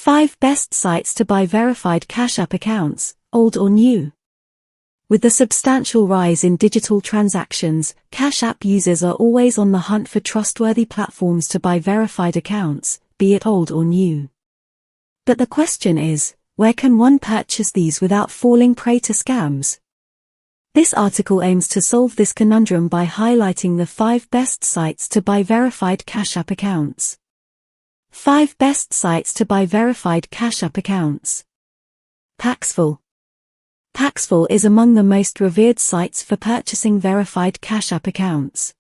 5 Best Sites to Buy Verified Cash App Accounts, Old or New. With the substantial rise in digital transactions, Cash App users are always on the hunt for trustworthy platforms to buy verified accounts, be it old or new. But the question is, where can one purchase these without falling prey to scams? This article aims to solve this conundrum by highlighting the 5 best sites to buy verified Cash App accounts. 5 best sites to buy verified Cash App accounts. Paxful. Paxful is among the most revered sites for purchasing verified Cash App accounts.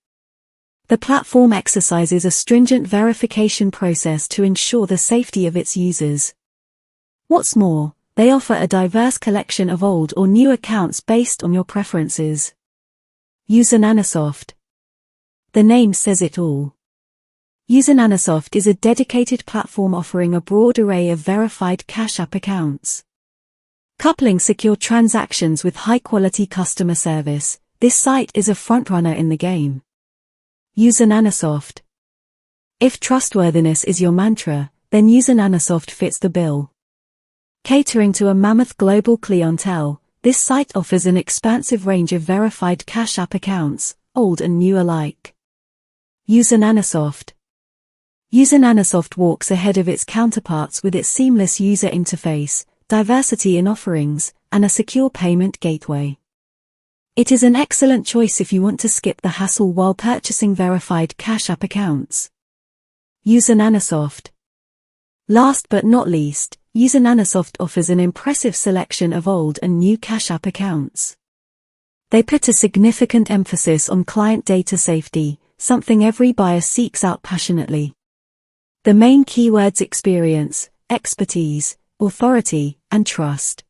The platform exercises a stringent verification process to ensure the safety of its users. What's more, they offer a diverse collection of old or new accounts based on your preferences. UsananoSoft. The name says it all. UsananoSoft is a dedicated platform offering a broad array of verified Cash App accounts. Coupling secure transactions with high-quality customer service, this site is a frontrunner in the game. UsananoSoft. If trustworthiness is your mantra, then UsananoSoft fits the bill. Catering to a mammoth global clientele, this site offers an expansive range of verified Cash App accounts, old and new alike. UsananoSoft. UsananoSoft walks ahead of its counterparts with its seamless user interface, diversity in offerings, and a secure payment gateway. It is an excellent choice if you want to skip the hassle while purchasing verified Cash App accounts. UsananoSoft. Last but not least, UsananoSoft offers an impressive selection of old and new Cash App accounts. They put a significant emphasis on client data safety, something every buyer seeks out passionately. The main keywords: experience, expertise, authority, and trust.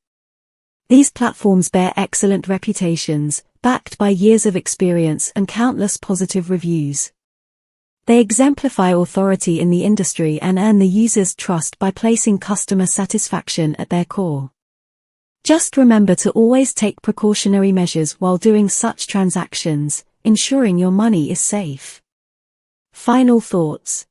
These platforms bear excellent reputations, backed by years of experience and countless positive reviews. They exemplify authority in the industry and earn the user's trust by placing customer satisfaction at their core. Just remember to always take precautionary measures while doing such transactions, ensuring your money is safe. Final thoughts.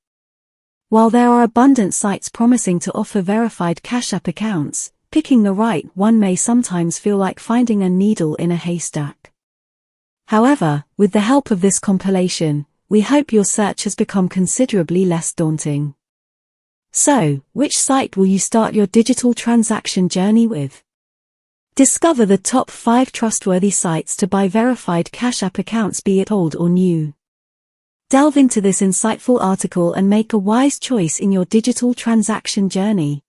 While there are abundant sites promising to offer verified Cash App accounts, picking the right one may sometimes feel like finding a needle in a haystack. However, with the help of this compilation, we hope your search has become considerably less daunting. So, which site will you start your digital transaction journey with? Discover the top 5 trustworthy sites to buy verified Cash App accounts, be it old or new. Delve into this insightful article and make a wise choice in your digital transaction journey.